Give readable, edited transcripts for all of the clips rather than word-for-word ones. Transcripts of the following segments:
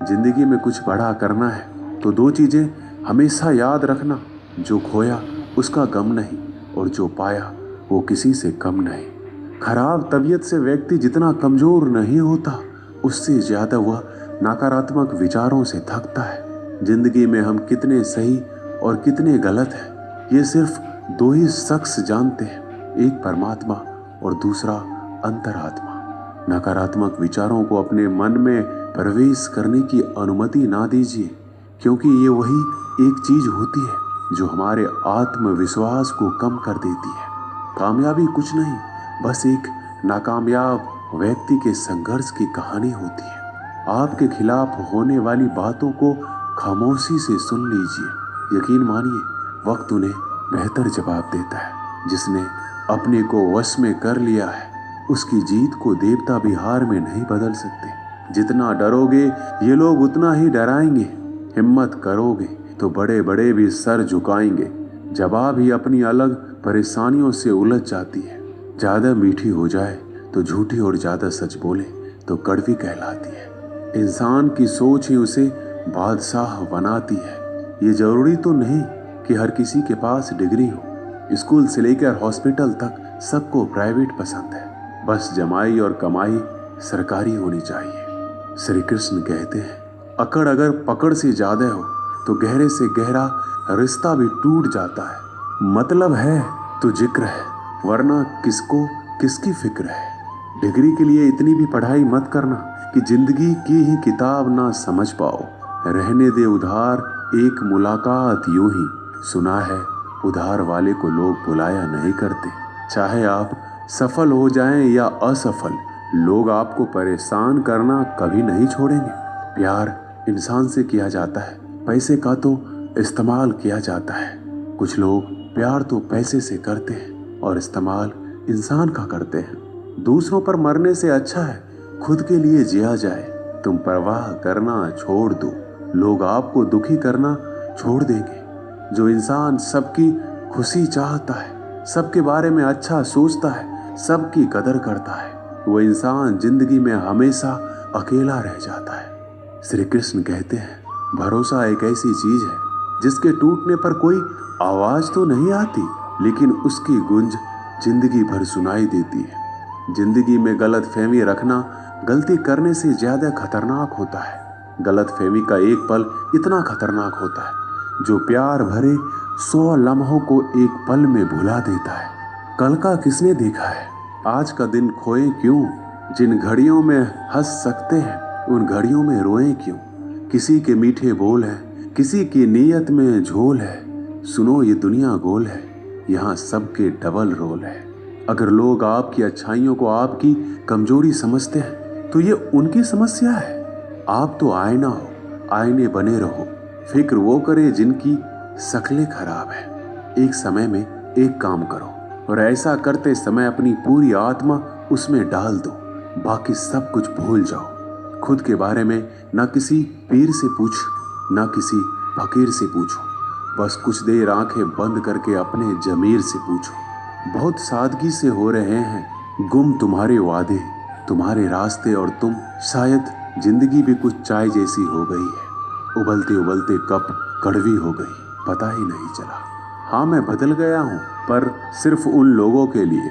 जिंदगी में कुछ बड़ा करना है तो दो चीजें हमेशा याद रखना, जो खोया उसका गम नहीं और जो पाया वो किसी से कम नहीं। खराब तबीयत से व्यक्ति जितना कमजोर नहीं होता, उससे ज्यादा वह नकारात्मक विचारों से थकता है। जिंदगी में हम कितने सही और कितने गलत हैं, ये सिर्फ दो ही शख्स जानते हैं, एक परमात्मा और दूसरा अंतरात्मा। नकारात्मक विचारों को अपने मन में प्रवेश करने की अनुमति ना दीजिए, क्योंकि ये वही एक चीज होती है जो हमारे आत्मविश्वास को कम कर देती है। कामयाबी कुछ नहीं, बस एक नाकामयाब व्यक्ति के संघर्ष की कहानी होती है। आपके खिलाफ होने वाली बातों को खामोशी से सुन लीजिए। यकीन मानिए, वक्त उन्हें बेहतर जवाब देता है। जिसने अपने को वश में कर लिया है, उसकी जीत को देवता भी हार में नहीं बदल सकते। जितना डरोगे ये लोग उतना ही डराएंगे। हिम्मत करोगे तो बड़े बड़े भी सर झुकाएंगे। जवाब ही अपनी अलग परेशानियों से उलझ जाती है। ज्यादा मीठी हो जाए तो झूठी और ज्यादा सच बोले तो कड़वी कहलाती है। इंसान की सोच ही उसे बादशाह बनाती है। ये जरूरी तो नहीं कि हर किसी के पास डिग्री हो। स्कूल से लेकर हॉस्पिटल तक सबको प्राइवेट पसंद है, बस जमाई और कमाई सरकारी होनी चाहिए। श्री कृष्ण कहते हैं, अकड़ अगर पकड़ से ज्यादा हो तो गहरे से गहरा रिश्ता भी टूट जाता है। मतलब है तो जिक्र है, वरना किसको किसकी फिक्र है। डिग्री के लिए इतनी भी पढ़ाई मत करना कि जिंदगी की ही किताब ना समझ पाओ। रहने दे उधार एक मुलाकात यूं ही। सुना है उधार वाले को लोग बुलाया नहीं करते। चाहे आप सफल हो जाएं या असफल, लोग आपको परेशान करना कभी नहीं छोड़ेंगे। प्यार इंसान से किया जाता है, पैसे का तो इस्तेमाल किया जाता है। कुछ लोग प्यार तो पैसे से करते हैं और इस्तेमाल इंसान का करते हैं। दूसरों पर मरने से अच्छा है खुद के लिए जिया जाए। तुम परवाह करना छोड़ दो, लोग आपको दुखी करना छोड़ देंगे। जो इंसान सबकी खुशी चाहता है, सबके बारे में अच्छा सोचता है, सबकी कदर करता है, वो इंसान जिंदगी में हमेशा अकेला रह जाता है। श्री कृष्ण कहते हैं, भरोसा एक ऐसी चीज है जिसके टूटने पर कोई आवाज तो नहीं आती, लेकिन उसकी गूंज जिंदगी भर सुनाई देती है। जिंदगी में गलत फहमी रखना गलती करने से ज्यादा खतरनाक होता है। गलत फहमी का एक पल इतना खतरनाक होता है जो प्यार भरे 100 लम्हों को एक पल में भुला देता है। कल का किसने देखा है, आज का दिन खोए क्यों। जिन घड़ियों में हंस सकते हैं उन घड़ियों में रोए क्यों। किसी के मीठे बोल है, किसी की नीयत में झोल है। सुनो ये दुनिया गोल है, यहाँ सबके डबल रोल है। अगर लोग आपकी अच्छाइयों को आपकी कमजोरी समझते हैं तो ये उनकी समस्या है। आप तो आईना हो, आईने बने रहो। फिक्र वो करे जिनकी शक्लें खराब है। एक समय में एक काम करो और ऐसा करते समय अपनी पूरी आत्मा उसमें डाल दो। बाकी सब कुछ भूल जाओ। खुद के बारे में ना किसी पीर से पूछो, ना किसी फकीर से पूछो। बस कुछ देर आंखें बंद करके अपने जमीर से पूछो। बहुत सादगी से हो रहे हैं गुम तुम्हारे वादे, तुम्हारे रास्ते और तुम। शायद जिंदगी भी कुछ चाय जैसी हो गई है, उबलते उबलते कप कड़वी हो गई, पता ही नहीं चला। हाँ मैं बदल गया हूँ, पर सिर्फ उन लोगों के लिए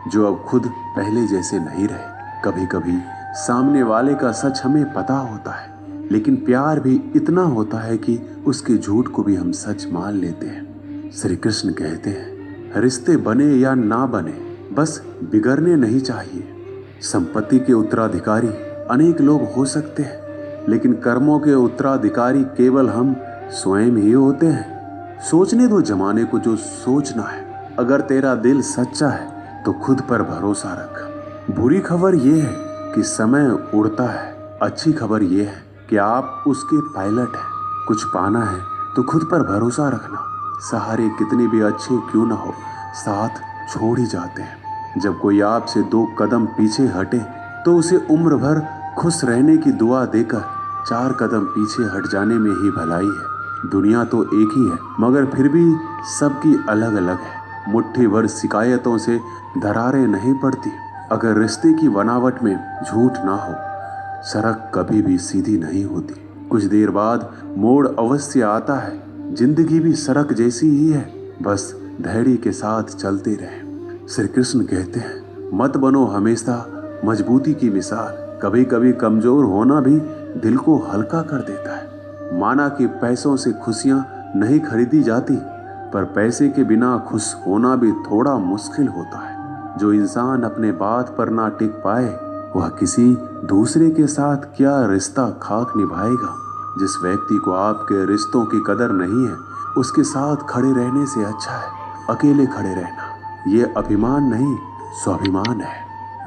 जो अब खुद पहले जैसे नहीं रहे। कभी कभी सामने वाले का सच हमें पता होता है, लेकिन प्यार भी इतना होता है कि उसके झूठ को भी हम सच मान लेते हैं। श्री कृष्ण कहते हैं, रिश्ते बने या ना बने, बस बिगड़ने नहीं चाहिए। संपत्ति के उत्तराधिकारी अनेक लोग हो सकते हैं, लेकिन कर्मों के उत्तराधिकारी केवल हम स्वयं ही होते हैं। सोचने दो जमाने को जो सोचना है। अगर तेरा दिल सच्चा है तो खुद पर भरोसा रख। बुरी खबर यह है कि समय उड़ता है, अच्छी खबर यह है कि आप उसके पायलट हैं। कुछ पाना है तो खुद पर भरोसा रखना। सहारे कितने भी अच्छे क्यों ना हो, साथ छोड़ ही जाते हैं। जब कोई आपसे 2 कदम पीछे हटे तो उसे उम्र भर खुश रहने की दुआ देकर 4 कदम पीछे हट जाने में ही भलाई है। दुनिया तो एक ही है, मगर फिर भी सबकी अलग अलग है। मुट्ठी भर शिकायतों से दरारें नहीं पड़ती। अगर रिश्ते की बनावट में झूठ ना हो, सड़क कभी भी सीधी नहीं होती। कुछ देर बाद मोड़ अवश्य आता है। जिंदगी भी सड़क जैसी ही है, बस धैर्य के साथ चलते रहें। श्री कृष्ण कहते हैं, मत बनो हमेशा मजबूती की मिसाल। कभी कभी कमजोर होना भी दिल को हल्का कर देता है। माना कि पैसों से खुशियां नहीं खरीदी जाती, पर पैसे के बिना खुश होना भी थोड़ा मुश्किल होता है। जो इंसान अपने बात पर ना टिक पाए, वह किसी दूसरे के साथ क्या रिश्ता खाक निभाएगा। जिस व्यक्ति को आपके रिश्तों की कदर नहीं है, उसके साथ खड़े रहने से अच्छा है अकेले खड़े रहना। ये अभिमान नहीं, स्वाभिमान है।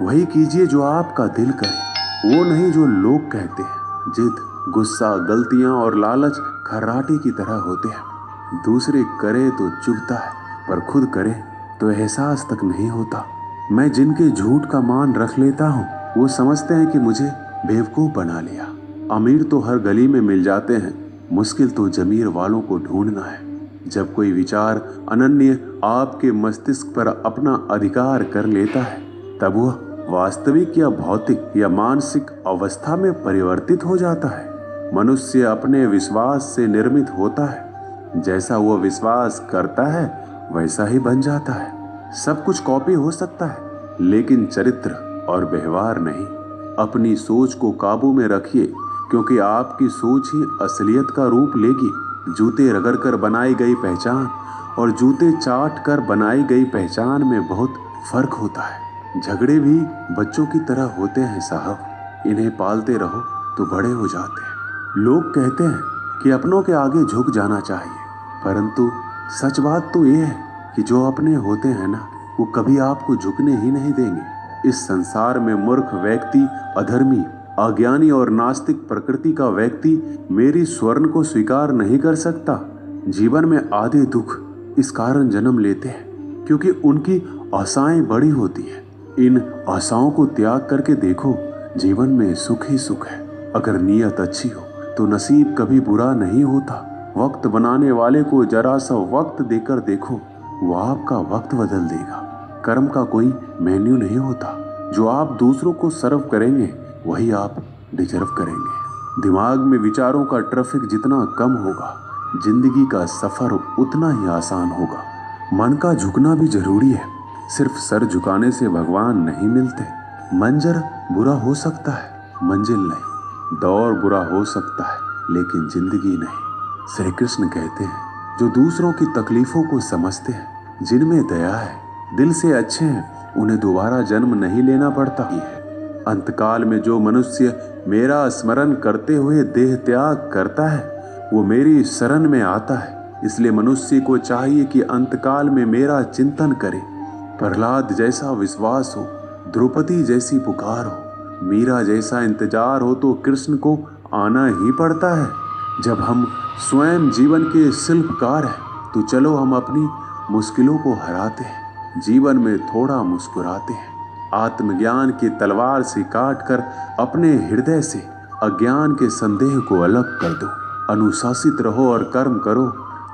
वही कीजिए जो आपका दिल करे, वो नहीं जो लोग कहते हैं। जिद, गुस्सा, गलतियां और लालच खर्राटे की तरह होते हैं। दूसरे करे तो चुभता है, पर खुद करे तो एहसास तक नहीं होता। मैं जिनके झूठ का मान रख लेता हूँ, वो समझते हैं कि मुझे बेवकूफ बना लिया। अमीर तो हर गली में मिल जाते हैं, मुश्किल तो जमीर वालों को ढूंढना है। जब कोई विचार अनन्य आपके मस्तिष्क पर अपना अधिकार कर लेता है, तब वह वास्तविक या भौतिक या मानसिक अवस्था में परिवर्तित हो जाता है। मनुष्य अपने विश्वास से निर्मित होता है। जैसा वो विश्वास करता है वैसा ही बन जाता है। सब कुछ कॉपी हो सकता है, लेकिन चरित्र और व्यवहार नहीं। अपनी सोच को काबू में रखिए, क्योंकि आपकी सोच ही असलियत का रूप लेगी। जूते रगड़ कर बनाई गई पहचान और जूते चाट कर बनाई गई पहचान में बहुत फर्क होता है। झगड़े भी बच्चों की तरह होते हैं साहब, इन्हें पालते रहो तो बड़े हो जाते हैं। लोग कहते हैं कि अपनों के आगे झुक जाना चाहिए, परंतु सच बात तो ये है कि जो अपने होते हैं ना, वो कभी आपको झुकने ही नहीं देंगे। इस संसार में मूर्ख व्यक्ति, अधर्मी, अज्ञानी और नास्तिक प्रकृति का व्यक्ति मेरी स्वर्ण को स्वीकार नहीं कर सकता। जीवन में आधे दुख इस कारण जन्म लेते हैं क्योंकि उनकी आशाएं बड़ी होती है। इन आशाओं को त्याग करके देखो, जीवन में सुख ही सुख है। अगर नीयत अच्छी हो तो नसीब कभी बुरा नहीं होता। वक्त बनाने वाले को जरा सा वक्त देकर देखो, वो आपका वक्त बदल देगा। कर्म का कोई मेन्यू नहीं होता। जो आप दूसरों को सर्व करेंगे वही आप डिजर्व करेंगे। दिमाग में विचारों का ट्रैफिक जितना कम होगा, जिंदगी का सफर उतना ही आसान होगा। मन का झुकना भी जरूरी है। सिर्फ सर झुकाने से भगवान नहीं मिलते। मंजर बुरा हो सकता है, मंजिल नहीं। दौर बुरा हो सकता है, लेकिन जिंदगी नहीं। श्री कृष्ण कहते हैं, जो दूसरों की तकलीफों को समझते हैं, जिनमें दया है, दिल से अच्छे हैं, उन्हें दोबारा जन्म नहीं लेना पड़ता है। अंतकाल में जो मनुष्य मेरा स्मरण करते हुए देह त्याग करता है, वो मेरी शरण में आता है। इसलिए मनुष्य को चाहिए कि अंतकाल में मेरा चिंतन करे। प्रहलाद जैसा विश्वास हो, द्रौपदी जैसी पुकार हो, मीरा जैसा इंतजार हो, तो कृष्ण को आना ही पड़ता है। जब हम स्वयं जीवन के शिल्पकार हैं, तो चलो हम अपनी मुश्किलों को हराते हैं, जीवन में थोड़ा मुस्कुराते हैं। आत्मज्ञान की तलवार से काटकर अपने हृदय से अज्ञान के संदेह को अलग कर दो। अनुशासित रहो और कर्म करो,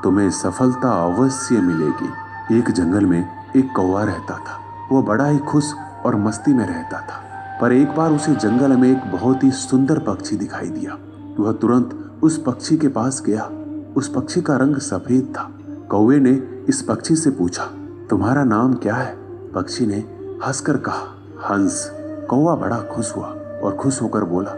तुम्हें सफलता अवश्य मिलेगी। एक जंगल में एक कौवा रहता था। वो बड़ा ही खुश और मस्ती में रहता था। पर एक बार उसे जंगल में एक बहुत ही सुंदर पक्षी दिखाई दिया। वह तुरंत उस पक्षी के पास गया। उस पक्षी का रंग सफेद था। कौवे ने इस पक्षी से पूछा, तुम्हारा नाम क्या है? पक्षी ने हंसकर कहा, हंस। कौवा बड़ा खुश हुआ और खुश होकर बोला,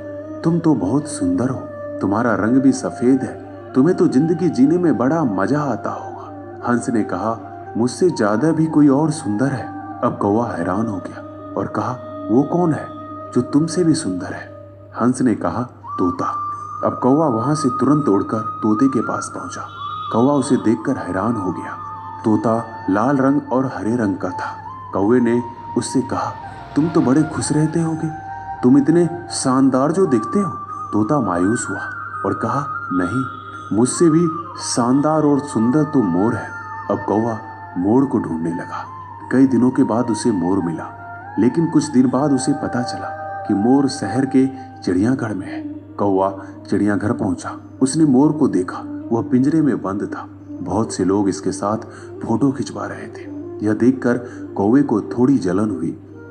तुम तो बहुत सुंदर हो, तुम्हारा रंग भी सफेद है, तुम्हें तो जिंदगी जीने में बड़ा मजा आता होगा। हंस ने कहा, मुझसे ज्यादा भी कोई और सुंदर है। अब कौवा हैरान हो गया और कहा, वो कौन है जो तुमसे भी सुंदर है? हंस ने कहा, तोता। अब कौवा वहां से तुरंत उड़कर तोते के पास पहुंचा। कौवा उसे देखकर हैरान हो गया। तोता लाल रंग और हरे रंग का था। कौवे ने उससे कहा, तुम तो बड़े खुश रहते होगे, तुम इतने शानदार जो दिखते हो। तोता मायूस हुआ और कहा, नहीं, मुझसे भी शानदार और सुंदर तो मोर है। अब कौवा मोर को ढूंढने लगा। कई दिनों के बाद उसे मोर मिला, लेकिन कुछ दिन बाद उसे पता चला कि मोर शहर के चिड़ियाघर में है। कौवा चिड़ियाघर पहुंचा। उसने मोर को देखा। वह पिंजरे में बंद था। बहुत से लोग इसके साथ फोटो खिंचवा रहे थे। यह देखकर कौवे को थोड़ी जलन हुई।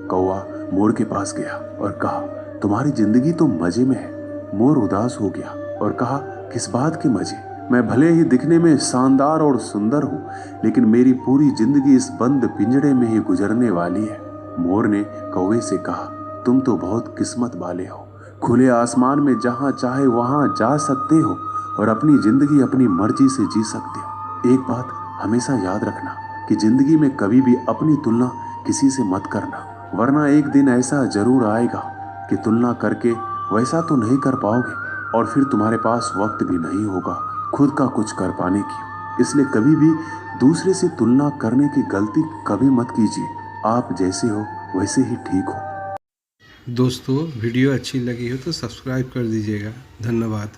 कौवा मोर के पास गया और कहा, तुम्हारी जिंदगी तो मजे में है। मोर उदास हो गया और कहा, किस बात के मजे? मैं भले ही दिखने में शानदार और सुंदर हूँ, लेकिन मेरी पूरी जिंदगी इस बंद पिंजड़े में ही गुजरने वाली है। मोर ने कौवे से कहा, तुम तो बहुत किस्मत वाले हो। खुले आसमान में जहाँ चाहे वहाँ जा सकते हो और अपनी जिंदगी अपनी मर्जी से जी सकते हो। एक बात हमेशा याद रखना कि जिंदगी में कभी भी अपनी तुलना किसी से मत करना, वरना एक दिन ऐसा जरूर आएगा कि तुलना करके वैसा तो नहीं कर पाओगे और फिर तुम्हारे पास वक्त भी नहीं होगा खुद का कुछ कर पाने की। इसलिए कभी भी दूसरे से तुलना करने की गलती कभी मत कीजिए। आप जैसे हो वैसे ही ठीक हो। दोस्तों वीडियो अच्छी लगी हो तो सब्सक्राइब कर दीजिएगा। धन्यवाद।